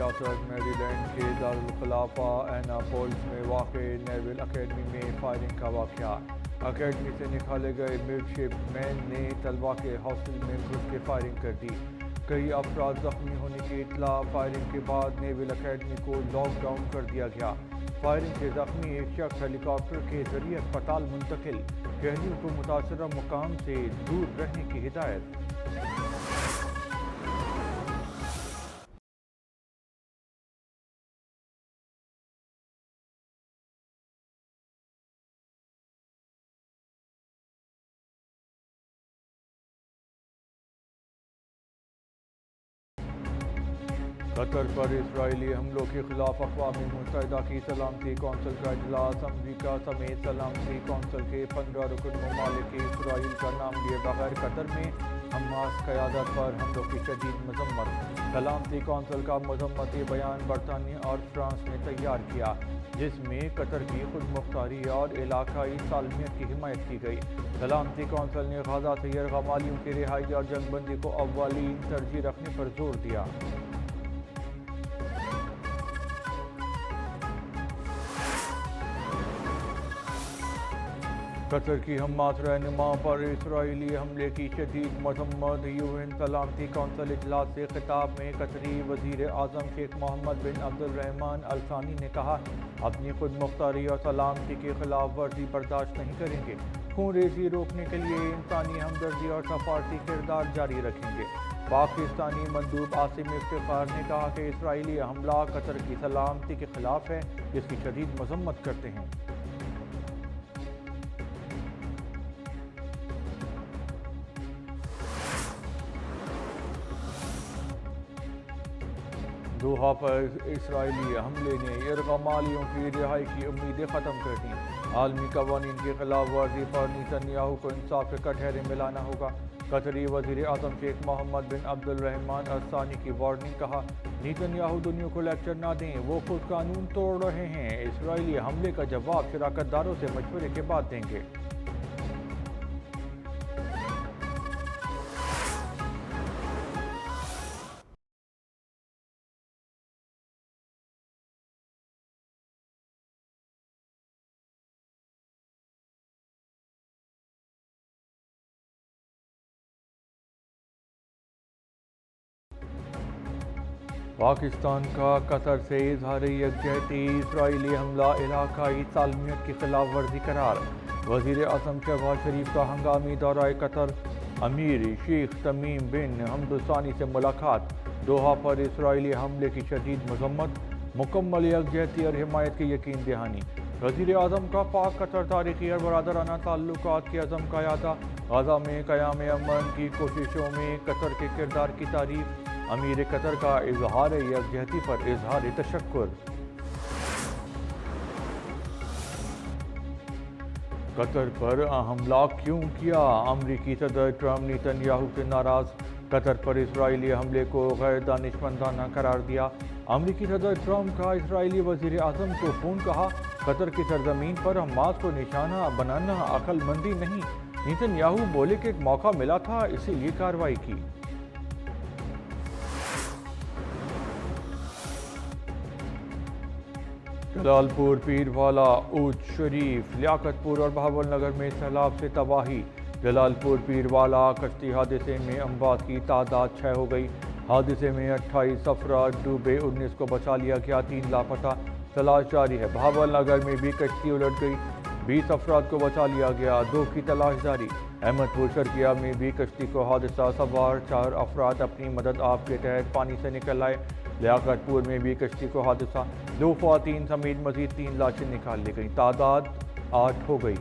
ریاست میری لینڈ کے دارالخلافہ ایناپولس میں واقع نیول اکیڈمی میں فائرنگ کا واقعہ۔ اکیڈمی سے نکالے گئے مڈشپ مین نے طلباء کے ہاسٹل میں گھس کے فائرنگ کر دی۔ کئی افراد زخمی ہونے کی اطلاع۔ فائرنگ کے بعد نیول اکیڈمی کو لاک ڈاؤن کر دیا گیا۔ فائرنگ سے زخمی ایک شخص ہیلی کاپٹر کے ذریعے اسپتال منتقل۔ شہریوں کو متاثرہ مقام سے دور رہنے کی ہدایت۔ قطر پر اسرائیلی حملوں کے خلاف اقوام متحدہ کی سلامتی کونسل کا اجلاس۔ امریکہ سمیت سلامتی کونسل کے 15 رکن ممالک کی اسرائیل کا نام لیے بغیر قطر میں حماس قیادت پر حملوں کی شدید مذمت۔ سلامتی کونسل کا مذمتی بیان برطانیہ اور فرانس نے تیار کیا، جس میں قطر کی خود مختاری اور علاقائی سالمیت کی حمایت کی گئی۔ سلامتی کونسل نے غزہ سے یرغمالیوں کی رہائی اور جنگ بندی کو اولین ترجیح رکھنے پر زور دیا۔ قطر کی حماس رہنما پر اسرائیلی حملے کی شدید مذمت۔ UN سلامتی کونسل اجلاس سے خطاب میں قطری وزیر اعظم شیخ محمد بن عبد الرحمن ال ثانی نے کہا، اپنی خود مختاری اور سلامتی کی خلاف ورزی برداشت نہیں کریں گے۔ خون ریزی روکنے کے لیے انسانی ہمدردی اور سفارتی کردار جاری رکھیں گے۔ پاکستانی مندوب عاصم افتخار نے کہا کہ اسرائیلی حملہ قطر کی سلامتی کے خلاف ہے، جس کی شدید مذمت کرتے ہیں۔ دوحہ پر اسرائیلی حملے نے یرغمالیوں کی رہائی کی امیدیں ختم کر دیں۔ عالمی قوانین کی خلاف ورزی پر نیتن یاہو کو انصاف کے کٹہرے میں لانا ہوگا۔ قطری وزیر اعظم شیخ محمد بن عبد الرحمن ال ثانی کی وارننگ۔ کہا، نیتن یاہو دنیا کو لیکچر نہ دیں، وہ خود قانون توڑ رہے ہیں۔ اسرائیلی حملے کا جواب شراکت داروں سے مشورے کے بعد دیں گے۔ پاکستان کا قطر سے اظہار یکجہتی۔ اسرائیلی حملہ علاقائی سالمیت کی خلاف ورزی قرار۔ وزیر اعظم شہباز شریف کا ہنگامی دورہ قطر۔ امیر شیخ تمیم بن حمد الثانی سے ملاقات۔ دوحہ پر اسرائیلی حملے کی شدید مذمت، مکمل یکجہتی اور حمایت کی یقین دہانی۔ وزیر اعظم کا پاک قطر تاریخی اور برادرانہ تعلقات کے عزم کا اعادہ۔ غزہ میں قیام امن کی کوششوں میں قطر کے کردار کی تعریف۔ امیر قطر کا اظہار یکجہتی پر اظہار تشکر۔ قطر پر حملہ کیوں کیا؟ امریکی صدر ٹرمپ نیتن یاہو سے ناراض۔ قطر پر اسرائیلی حملے کو غیر دانشمندانہ قرار دیا۔ امریکی صدر ٹرمپ کا اسرائیلی وزیر اعظم کو فون۔ کہا، قطر کی سرزمین پر حماس کو نشانہ بنانا عقل مندی نہیں۔ نیتن یاہو بولے کہ ایک موقع ملا تھا، اسی لیے کارروائی کی۔ جلال پور پیر والا اوچ شریف لیاقت پور اور بہاول نگر میں سیلاب سے تباہی۔ جلال پور پیر والا کشتی حادثے میں اموات کی تعداد 6 ہو گئی۔ حادثے میں 28 افراد ڈوبے، 19 کو بچا لیا گیا، 3 لاپتہ، تلاش جاری ہے۔ بہاول نگر میں بھی کشتی الٹ گئی، 20 افراد کو بچا لیا گیا، 2 کی تلاش جاری۔ احمد پور شرقیہ میں بھی کشتی کو حادثہ، سوار 4 افراد اپنی مدد آپ کے تحت پانی سے نکل آئے۔ لیاقت پور میں بھی کشتی کو حادثہ، 2 خواتین سمیت مزید 3 لاشیں نکال لی گئیں، تعداد 8 ہو گئی۔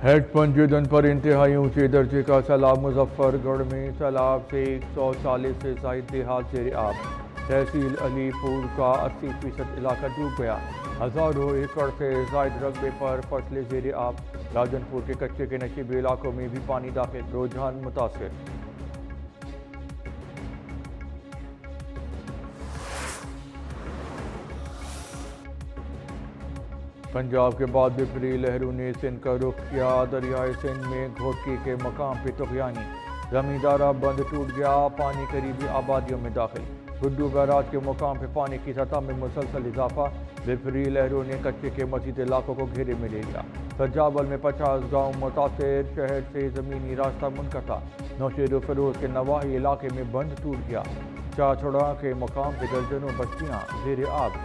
ہیڈ پنجیدن پر انتہائی اونچے درجے کا سیلاب۔ مظفر گڑھ میں سیلاب سے 140 سے زائد دیہات زیر آب۔ تحصیل علی پور کا 80% علاقہ ڈوب گیا۔ ہزاروں ایکڑ سے زائد رقبے پر فصلیں زیر آب۔ راجن پور کے کچے کے نشیبی علاقوں میں بھی پانی داخل، رجحان متاثر۔ پنجاب کے بعد بپری لہروں نے سندھ کا رخ کیا، دریائے سندھ میں گھوٹکی کے مقام پہ طغیانی، زمیندارہ بند ٹوٹ گیا، پانی قریبی آبادیوں میں داخل، گڈو بیراج کے مقام پہ پانی کی سطح میں مسلسل اضافہ، بپری لہروں نے کچے کے مزید علاقوں کو گھیرے میں لے لیا، سجاول میں 50 گاؤں متاثر، شہر سے زمینی راستہ منقطع، نوشیر و فیروز کے نواحی علاقے میں بند ٹوٹ گیا، چاچڑا کے مقام پہ درجنوں بستیاں زیر آب۔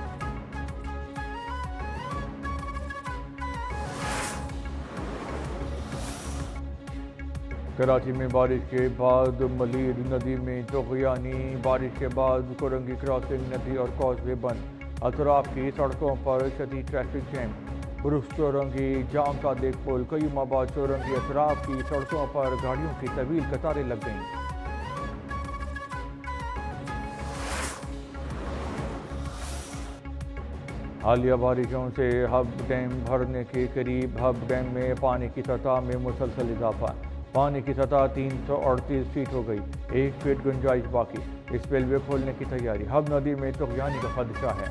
کراچی میں بارش کے بعد ملیر ندی میں طغیانی، بارش کے بعد کورنگی کراسنگ ندی اور کاز وے بند، اطراف کی سڑکوں پر شدید ٹریفک جیم، برس چورنگی جام صادق پل، قیوم آباد چورنگی اطراف کی سڑکوں پر گاڑیوں کی طویل قطاریں لگ گئیں۔ حالیہ بارشوں سے ہب ڈیم بھرنے کے قریب، ہب ڈیم میں پانی کی سطح میں مسلسل اضافہ، پانی کی سطح 338 فٹ ہو گئی، 1 فٹ گنجائش باقی، اسپل وے کھولنے کی تیاری، ہب ندی میں طغیانی کا خدشہ ہے۔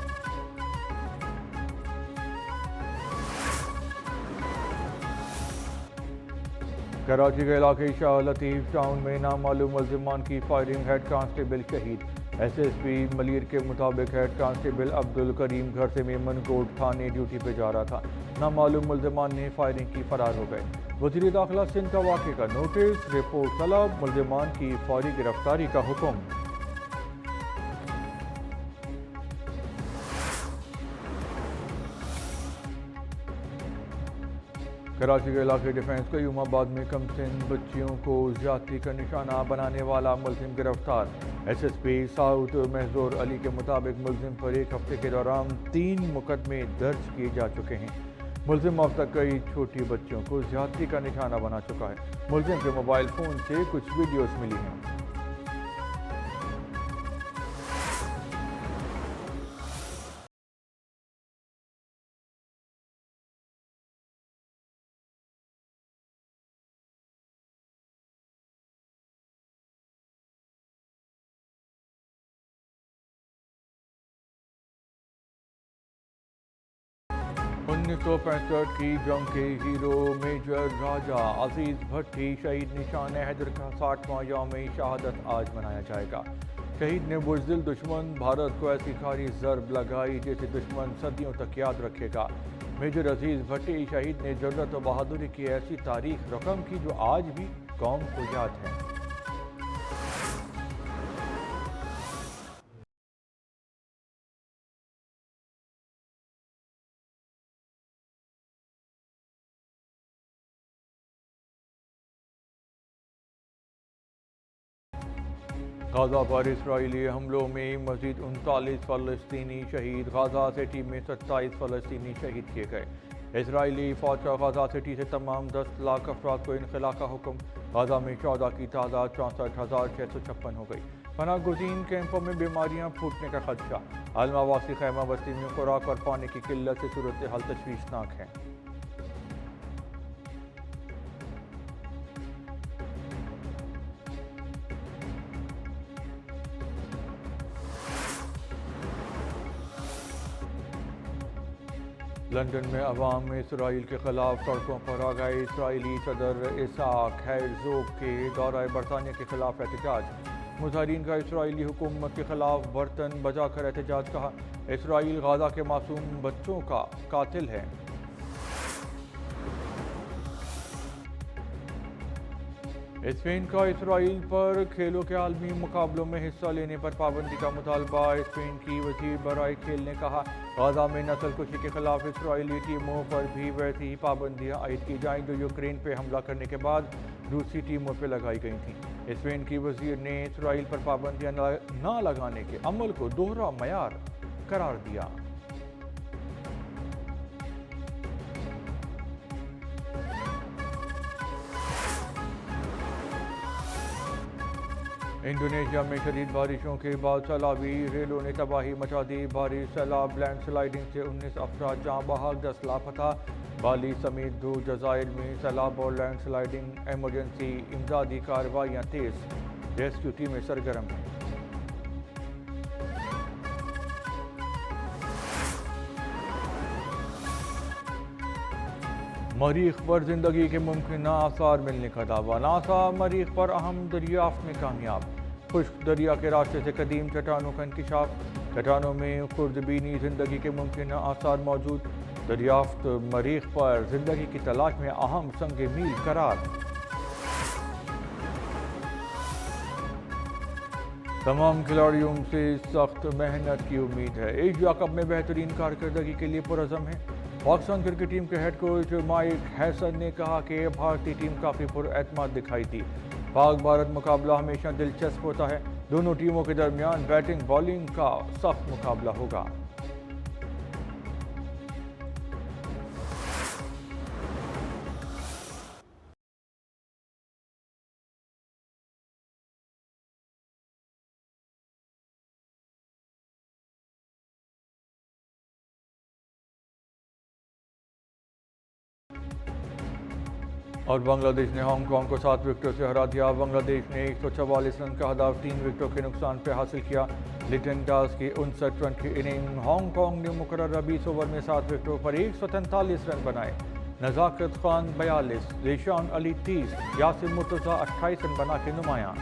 کراچی کے علاقے شاہ لطیف ٹاؤن میں نامعلوم ملزمان کی فائرنگ، ہیڈ کانسٹیبل شہید، ایس ایس پی ملیر کے مطابق ہیڈ کانسٹیبل عبدالکریم گھر سے میمن کوٹ تھانے ڈیوٹی پہ جا رہا تھا، نامعلوم ملزمان نے فائرنگ کی، فرار ہو گئے، وزیر داخلہ سندھ کا واقعے کا نوٹس، رپورٹ طلب، ملزمان کی فوری گرفتاری کا حکم۔ کراچی کے علاقے ڈیفنس قیوم آباد میں کم سن بچیوں کو زیادتی کا نشانہ بنانے والا ملزم گرفتار، ایس ایس پی ساؤتھ محظور علی کے مطابق ملزم پر 1 ہفتے کے دوران 3 مقدمے درج کیے جا چکے ہیں، ملزم اب تک کئی چھوٹی بچیوں کو زیادتی کا نشانہ بنا چکا ہے، ملزم کے موبائل فون سے کچھ ویڈیوز ملی ہیں۔ انیس سو 65 کی جنگ کے ہیرو میجر راجہ عزیز بھٹی شہید، نشان حیدر کا 60واں یوم شہادت آج منایا جائے گا۔ شہید نے بزدل دشمن بھارت کو ایسی کھاری ضرب لگائی جسے دشمن صدیوں تک یاد رکھے گا۔ میجر عزیز بھٹی شہید نے جرأت و بہادری کی ایسی تاریخ رقم کی جو آج بھی قوم کو یاد ہے۔ غزہ پر اسرائیلی حملوں میں مزید 39 فلسطینی شہید، غزہ سٹی میں 27 فلسطینی شہید کیے گئے۔ اسرائیلی فوج کا غزہ سٹی سے تمام 10 لاکھ افراد کو انخلاء کا حکم، غزہ میں شہداء کی تعداد 64,656 ہو گئی۔ پناہ گزین کیمپوں میں بیماریاں پھوٹنے کا خدشہ، عالم آباسی خیمہ بستی میں خوراک اور پانی کی قلت سے صورتحال تشویشناک ہے۔ لندن میں عوام میں اسرائیل کے خلاف سڑکوں پر آ گئے، اسرائیلی صدر اسحاق ہیرزوگ کے دورہ برطانیہ کے خلاف احتجاج، مظاہرین کا اسرائیلی حکومت کے خلاف برتن بجا کر احتجاج، کہا اسرائیل غزہ کے معصوم بچوں کا قاتل ہے۔ اسپین کا اسرائیل پر کھیلوں کے عالمی مقابلوں میں حصہ لینے پر پابندی کا مطالبہ، اسپین کی وزیر برائے کھیل نے کہا غزہ میں نسل کشی کے خلاف اسرائیلی ٹیموں پر بھی ویسی ہی پابندیاں عائد کی جائیں جو یوکرین پہ حملہ کرنے کے بعد روسی ٹیموں پہ لگائی گئی تھیں۔ اسپین کی وزیر نے اسرائیل پر پابندیاں نہ لگانے کے عمل کو دوہرا معیار قرار دیا۔ انڈونیشیا میں شدید بارشوں کے بعد سیلابی ریلوں نے تباہی مچا دی، بھاری سیلاب لینڈ سلائیڈنگ سے 19 افراد جاں بحق، 10 لاپتہ، بالی سمیت دو جزائر میں سیلاب اور لینڈ سلائیڈنگ، ایمرجنسی امدادی کارروائیاں تیز، ریسکیو ٹیمیں سرگرم ہیں۔ مریخ پر زندگی کے ممکنہ آثار ملنے کا دعویٰ، ناسا مریخ پر اہم دریافت میں کامیاب، خشک دریا کے راستے سے قدیم چٹانوں کا انکشاف، چٹانوں میں خوردبینی زندگی کے ممکنہ آثار موجود، دریافت مریخ پر زندگی کی تلاش میں اہم سنگ میل قرار۔ تمام کھلاڑیوں سے سخت محنت کی امید ہے، ایشیا کپ میں بہترین کارکردگی کے لیے پرعزم ہیں۔ پاکستان کرکٹ ٹیم کے ہیڈ کوچ مائک ہیسن نے کہا کہ بھارتی ٹیم کافی پراعتماد دکھائی دی۔ پاک بھارت مقابلہ ہمیشہ دلچسپ ہوتا ہے، دونوں ٹیموں کے درمیان بیٹنگ بالنگ کا سخت مقابلہ ہوگا۔ اور بنگلہ دیش نے ہانگ کانگ کو 7 وکٹوں سے ہرا دیا، بنگلہ دیش نے 144 رن کا ہدف 3 وکٹوں کے نقصان پہ حاصل کیا۔ لٹن داس کی 59 رن کی اننگ، ہانگ کانگ نے مقررہ 20 اوور میں 7 وکٹوں پر 143 رن بنائے۔ نزاکت خان 42، ذیشان علی 30، یاسر مرتضیٰ 28 رن بنا کے نمایاں۔